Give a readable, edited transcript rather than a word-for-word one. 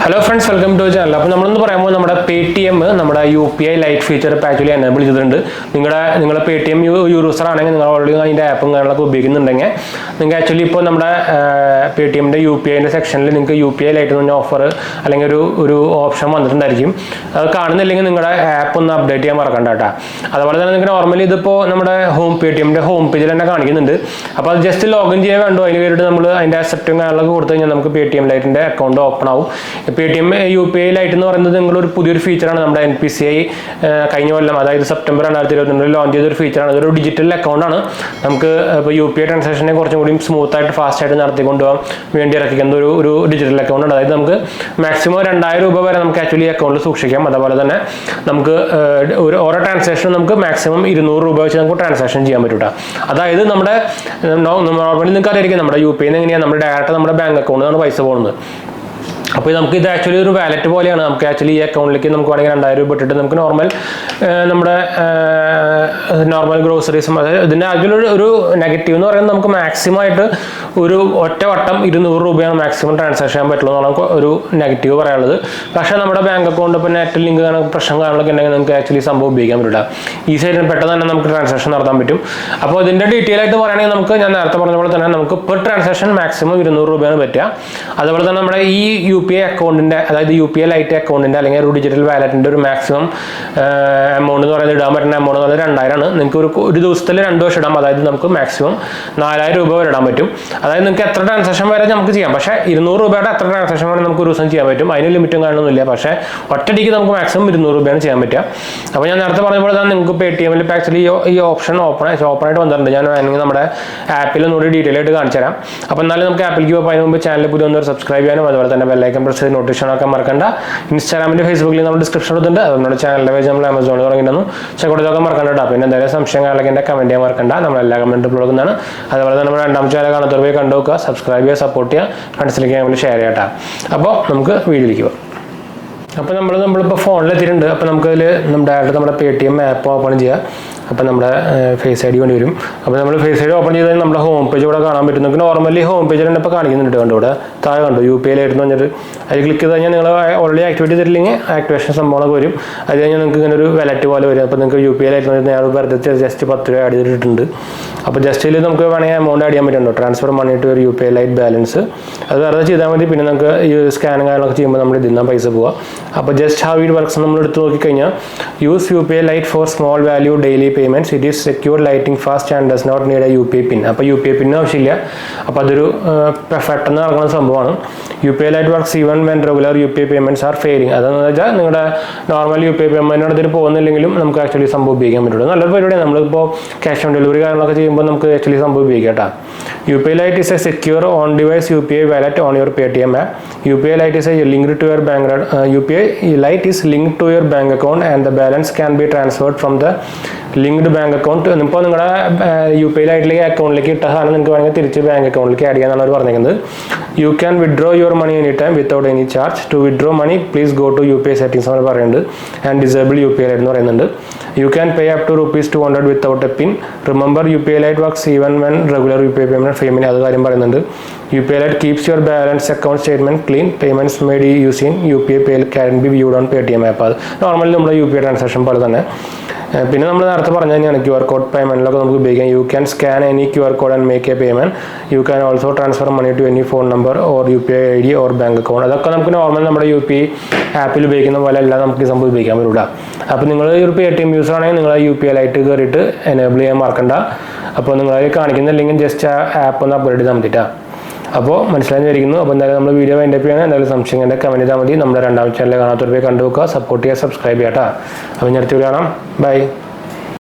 Hello friends, welcome to our channel. അപ്പോൾ നമ്മളൊന്ന് പറയുമ്പോൾ നമ്മുടെ Paytm നമ്മുടെ UPI Lite ഫീച്ചർ ഇപ്പോൾ ആക്ച്വലി എനേബിൾ ചെയ്തിട്ടുണ്ട്. നിങ്ങളുടെ Paytm യൂസർ ആണെങ്കിൽ നിങ്ങൾ ഓൾറെഡി അതിൻ്റെ ആപ്പും കാര്യങ്ങളൊക്കെ ഉപയോഗിക്കുന്നുണ്ടെങ്കിൽ നിങ്ങൾക്ക് ആക്ച്വലി ഇപ്പോൾ നമ്മുടെ Paytmന്റെ UPIന്റെ സെക്ഷനിൽ നിങ്ങൾക്ക് UPI Lite എന്ന് പറഞ്ഞ ഓഫർ അല്ലെങ്കിൽ ഒരു ഓപ്ഷൻ വന്നിട്ടുണ്ടായിരിക്കും. അത് കാണുന്നില്ലെങ്കിൽ നിങ്ങളുടെ ആപ്പ് ഒന്ന് അപ്ഡേറ്റ് ചെയ്യാൻ മറക്കണ്ട കേട്ടോ. അതുപോലെ തന്നെ നിങ്ങൾക്ക് നോർമലി ഇതിപ്പോൾ നമ്മുടെ Paytmന്റെ ഹോം പേജിൽ തന്നെ കാണിക്കുന്നുണ്ട്. അപ്പോൾ അത് ജസ്റ്റ് ലോഗിൻ ചെയ്യാൻ വേണ്ടോ അതിന് വേണ്ടിയിട്ട് നമ്മൾ അതിൻ്റെ അക്സെപ്റ്റും കാര്യങ്ങളൊക്കെ കൊടുത്തു കഴിഞ്ഞാൽ നമുക്ക് Paytm Liteന്റെ അക്കൗണ്ട് ഓപ്പൺ ആവും. Paytm UPI Lite എന്ന് പറയുന്നത് നിങ്ങളൊരു പുതിയൊരു ഫീച്ചറാണ്. നമ്മുടെ NPCI കഴിഞ്ഞ കൊല്ലം അതായത് സെപ്റ്റംബർ 2022 ലോഞ്ച് ചെയ്തൊരു ഫീച്ചറാണ്. ഇതൊരു ഡിജിറ്റൽ അക്കൗണ്ടാണ്. നമുക്ക് ഇപ്പോൾ UPI ട്രാൻസാക്ഷനെ കുറച്ചും കൂടി സ്മൂത്തായിട്ട് ഫാസ്റ്റായിട്ട് നടത്തിക്കൊണ്ടുപോകാൻ വേണ്ടി ഇറക്കിക്കുന്ന ഒരു ഡിജിറ്റൽ അക്കൗണ്ടാണ്. അതായത് നമുക്ക് മാക്സിമം 2000 രൂപ വരെ നമുക്ക് ആക്ച്വലി അക്കൗണ്ടിൽ സൂക്ഷിക്കാം. അതുപോലെ തന്നെ നമുക്ക് ഓരോ ട്രാൻസാക്ഷനും നമുക്ക് മാക്സിമം 200 രൂപ വെച്ച് നമുക്ക് ട്രാൻസാക്ഷൻ ചെയ്യാൻ പറ്റൂട്ടാ. അതായത് നമ്മുടെ നോർമലി നിങ്ങൾക്ക് അറിയായിരിക്കും നമ്മുടെ UPI എങ്ങനെയാണ് നമ്മുടെ ഡയറക്റ്റ് നമ്മുടെ ബാങ്ക് അക്കൗണ്ടിലാണ് പൈസ പോകുന്നത്. അപ്പോൾ നമുക്ക് ഇത് ആക്ച്വലി ഒരു വാലറ്റ് പോലെയാണ്. നമുക്ക് ആക്ച്വലി ഈ അക്കൗണ്ടിലേക്ക് നമുക്ക് വേണമെങ്കിൽ 2000 രൂപ ഇട്ടിട്ട് നമുക്ക് നമ്മുടെ നോർമൽ ഗ്രോസറീസും അതായത് ഇതിൻ്റെ ആക്ച്വലി ഒരു നെഗറ്റീവ് എന്ന് പറയുന്നത് നമുക്ക് മാക്സിമം ആയിട്ട് ഒരു ഒറ്റ വട്ടം 200 രൂപയാണ് മാക്സിമം ട്രാൻസാക്ഷൻ ചെയ്യാൻ പറ്റുള്ളൂ എന്നാണ് ഒരു നെഗറ്റീവ് പറയാനുള്ളത്. പക്ഷേ നമ്മുടെ ബാങ്ക് അക്കൗണ്ട് ഇപ്പോൾ നെറ്റ് ലിങ്ക് പ്രശ്നം കാര്യങ്ങളൊക്കെ ഉണ്ടെങ്കിൽ നമുക്ക് ആക്ച്വലി സംഭവം ഉപയോഗിക്കാൻ പറ്റില്ല. ഈസിയായിട്ട് പെട്ടെന്ന് തന്നെ നമുക്ക് ട്രാൻസാക്ഷൻ നടത്താൻ പറ്റും. അപ്പോൾ ഇതിൻ്റെ ഡീറ്റെയിൽ ആയിട്ട് പറയുകയാണെങ്കിൽ നമുക്ക് ഞാൻ നേരത്തെ പറഞ്ഞ പോലെ തന്നെ നമുക്ക് പെർ ട്രാൻസാക്ഷൻ മാക്സിമം 200 രൂപയാണ് പറ്റുക. അതുപോലെ തന്നെ നമ്മുടെ ഈ UPI അക്കൗണ്ടിൻ്റെ അതായത് UPI Lite അക്കൗണ്ടിൻ്റെ അല്ലെങ്കിൽ ഒരു ഡിജിറ്റൽ വാലറ്റിൻ്റെ ഒരു മാക്സിമം എമൗണ്ട് എന്ന് പറയുന്നത് ഇടാൻ പറ്റുന്ന എമൗണ്ട് എന്ന് പറയുന്നത് 2000 ആണ്. നിങ്ങൾക്ക് ഒരു ദിവസത്തിൽ 2 വർഷം ഇടാം. അതായത് നമുക്ക് മാക്സിമം 4000 രൂപ വരെ ഇടാൻ പറ്റും. അതായത് നിങ്ങൾക്ക് എത്ര ട്രാൻസാക്ഷൻ വരെ നമുക്ക് ചെയ്യാം. പക്ഷേ 200 രൂപയുടെ എത്ര ട്രാൻസാക്ഷൻ വരെ നമുക്ക് ഒരു ദിവസം ചെയ്യാൻ പറ്റും. അതിന് ലിമിറ്റും കാണുന്നില്ല. പക്ഷേ ഒറ്റടിക്ക് നമുക്ക് മാക്സിമം 200 രൂപയാണ് ചെയ്യാൻ പറ്റുക. അപ്പോൾ ഞാൻ നേരത്തെ പറഞ്ഞ പോലെ തന്നെ നിങ്ങൾക്ക് Paytmൽ ഇപ്പോൾ ആക്ച്വലി ഈ ഓപ്ഷൻ ഓപ്പണായിട്ട് വന്നിട്ടുണ്ട്. ഞാൻ വേണമെങ്കിൽ നമ്മുടെ ആപ്പിൽ ഒന്നുകൂടി ഡീറ്റെയിൽ ആയിട്ട് കാണിച്ചു തരാം. അപ്പോൾ എന്നാലും നമുക്ക് ആപ്പിലേക്ക് പോകുമ്പോൾ അതിന് മുമ്പ് ചാനൽ പുതിയ ഒന്ന് സബ്സ്ക്രൈബ് ചെയ്യാനും അതുപോലെ തന്നെ ബെല്ലൈക്കൺ പ്രസ് ചെയ്ത് നോട്ടിഫിക്കേഷൻ ഒക്കെ മറക്കണ്ട. ഇൻസ്റ്റാഗ്രാമിൻ്റെ ഫേസ്ബുക്കിൽ നമ്മൾ ഡിസ്ക്രിപ്ഷൻ കൊടുത്തിട്ടുണ്ട്. അതുകൊണ്ട് ചാനലിൻ്റെ പേജ് നമ്മൾ ആമസോണിൽ തുടങ്ങിയിരുന്നു. ചെക്ക് കൊടുത്തൊക്കെ മറക്കണ്ട കേട്ടോ. പിന്നെ എന്തായാലും സംശയങ്ങളൊക്കെ എൻ്റെ കമൻറ്റ് ചെയ്യാൻ മറക്കണ്ട. നമ്മളെല്ലാ കമൻറ്റും കൊടുക്കുന്നതാണ്. അതുപോലെ തന്നെ നമ്മുടെ രണ്ടാമത്തെ ചാനൽ കാണാത്തവർ പോയി കണ്ടു നോക്കുക, സബ്സ്ക്രൈബ് ചെയ്യുക, സപ്പോർട്ട് ചെയ്യുക, ഫ്രണ്ട്സിലേക്ക് നമ്മൾ ഷെയർ ചെയ്യാം. അപ്പോൾ നമുക്ക് വീഡിയോയിലേക്ക് പോകാം. അപ്പോൾ നമ്മളിപ്പോൾ ഫോണിലെത്തിയിട്ടുണ്ട്. അപ്പോൾ നമുക്കതിൽ ഡയറക്റ്റ് നമ്മുടെ Paytm ആപ്പ് ഓപ്പൺ ചെയ്യാം. അപ്പോൾ നമ്മുടെ ഫേസ് ID വേണ്ടി വരും. അപ്പോൾ നമ്മൾ ഫേസ് ID ഓപ്പൺ ചെയ്താൽ നമ്മുടെ ഹോം പേജ് ഇവിടെ കാണാൻ പറ്റും. നിങ്ങൾക്ക് നോർമലി ഹോം പേജിൽ തന്നെ ഇപ്പോൾ കാണിക്കുന്നുണ്ട്. കണ്ടു ഇവിടെ താഴെ കണ്ടു UPI Lite എന്ന് പറഞ്ഞിട്ട് അതിൽ ക്ലിക്ക് ചെയ്ത് കഴിഞ്ഞാൽ നിങ്ങൾ ഓൾറെഡി ആക്ടിവേറ്റ് ചെയ്തിട്ടില്ലെങ്കിൽ ആക്ടിവേഷൻ സംഭവങ്ങളൊക്കെ വരും. അത് കഴിഞ്ഞാൽ നിങ്ങൾക്ക് ഇങ്ങനെ ഒരു വാലറ്റ് പോലെ വരും. അപ്പോൾ നിങ്ങൾക്ക് UPI Lite എന്ന് പറഞ്ഞാൽ ഞാൻ വെറുതെ ജസ്റ്റ് 10 രൂപ ആഡ് ചെയ്തിട്ടുണ്ട്. അപ്പോൾ ജസ്റ്റ് ഇതിൽ നമുക്ക് വേണമെങ്കിൽ എമൗണ്ട് ആഡ് ചെയ്യാൻ പറ്റുന്നുണ്ടോ ട്രാൻസ്ഫർ മണി ടു ഒരു UPI Lite ബാലൻസ് അത് വെറുതെ ചെയ്താൽ മതി. പിന്നെ നമുക്ക് ഈ സ്കാനും കാര്യങ്ങളൊക്കെ ചെയ്യുമ്പോൾ നമ്മൾ ഇതിൽ നിന്നാണ് പൈസ പോവുക. അപ്പോൾ ജസ്റ്റ് ഹൗ ഇറ്റ് വർക്ക്സ് നമ്മൾ എടുത്ത് നോക്കിക്കഴിഞ്ഞാൽ use UPI Lite for small value daily payments. It is secure lighting fast and does not need a UPI pin. അപ്പോൾ UPI പിൻ ആവശ്യമില്ല. അപ്പോൾ അതൊരു പെട്ടെന്ന് നടക്കുന്ന സംഭവമാണ്. UPI Lite works even when regular UPI payments are failing. അതെന്ന് വെച്ചാൽ നിങ്ങളുടെ നോർമൽ UPI പേയ്മെൻറ്റിനോട് ഇതിന് പോകുന്നില്ലെങ്കിലും നമുക്ക് ആക്ച്വലി സംഭവം ഉപയോഗിക്കാൻ പറ്റുള്ളൂ. നല്ലൊരു പരിപാടിയാണ്. നമ്മളിപ്പോൾ ക്യാഷ് ഓൺ ഡെലിവറി കാര്യങ്ങളൊക്കെ ചെയ്യുമ്പോൾ നമുക്ക് ആക്ച്വലി സംഭവം ഉപയോഗിക്കാം കേട്ടോ. UPI Lite is a secure on-device UPI wallet on your Paytm app. UPI Lite is linked to your bank. UPI Lite is linked to your bank account and the balance can be transferred from the linked bank account. ഇപ്പോൾ നിങ്ങളുടെ UPI Liteലേക്ക് അക്കൗണ്ടിലേക്ക് ഇട്ട സാധനം നിങ്ങൾക്ക് വേണമെങ്കിൽ തിരിച്ച് bank അക്കൗണ്ടിലേക്ക് add ചെയ്യാനാണ് അവർ പറഞ്ഞിരിക്കുന്നത്. You can withdraw your money any time without any charge. To withdraw money please go to UPI settings എന്ന് പറയുന്നുണ്ട്. ആൻഡ് ഡിസേബിൾ UPI Lite എന്ന് പറയുന്നുണ്ട്. You can pay up to ₹200 without a pin. Remember UPI Lite works even when regular UPI payment അത് കാര്യം പറയുന്നുണ്ട്. UPI Lite keeps your balance account statement clean. Payments made using UPI pay can be viewed on Paytm app. അത് normally നമ്മുടെ UPI transaction പോലെ തന്നെ. പിന്നെ നമ്മൾ നേരത്തെ പറഞ്ഞ തന്നെയാണ് QR കോഡ് പേയ്മെൻറ്റിലൊക്കെ നമുക്ക് ഉപയോഗിക്കാം. You can scan any QR code and make a payment. You can also transfer money to any phone number or UPI ID or bank account. അതൊക്കെ നമുക്ക് നോർമൽ നമ്മുടെ UPI ആപ്പിൽ ഉപയോഗിക്കുന്ന പോലെ എല്ലാം നമുക്ക് ഈ സംഭവം ഉപയോഗിക്കാൻ പറ്റില്ല. അപ്പോൾ നിങ്ങൾ ഒരു Paytm യൂസർ ആണെങ്കിൽ നിങ്ങൾ UPI Lite കയറിയിട്ട് എനേബിൾ ചെയ്യാൻ മറക്കണ്ട. അപ്പോൾ നിങ്ങളതിൽ കാണിക്കുന്നില്ലെങ്കിൽ ജസ്റ്റ് ആ ആപ്പ് ഒന്ന് അപ്ഗ്രേഡ് ചെയ്താൽ മതിട്ടാ. അപ്പോൾ മനസ്സിലായെന്ന് വിചാരിക്കുന്നു. അപ്പോൾ എന്തായാലും നമ്മൾ വീഡിയോ വൈൻഡപ്പ് ചെയ്യണം. എന്തായാലും സംശയം എൻ്റെ കമൻറ്റ് ചെയ്താൽ മതി. നമ്മുടെ രണ്ടാമത്തെ ചാനൽ കാണാത്തവർ പോയി കണ്ടു നോക്കുക, സപ്പോർട്ട് ചെയ്യുക, സബ്സ്ക്രൈബ് ചെയ്യാം കേട്ടോ. അപ്പോൾ ഞാൻ അടുത്ത് കാണാം. ബൈ.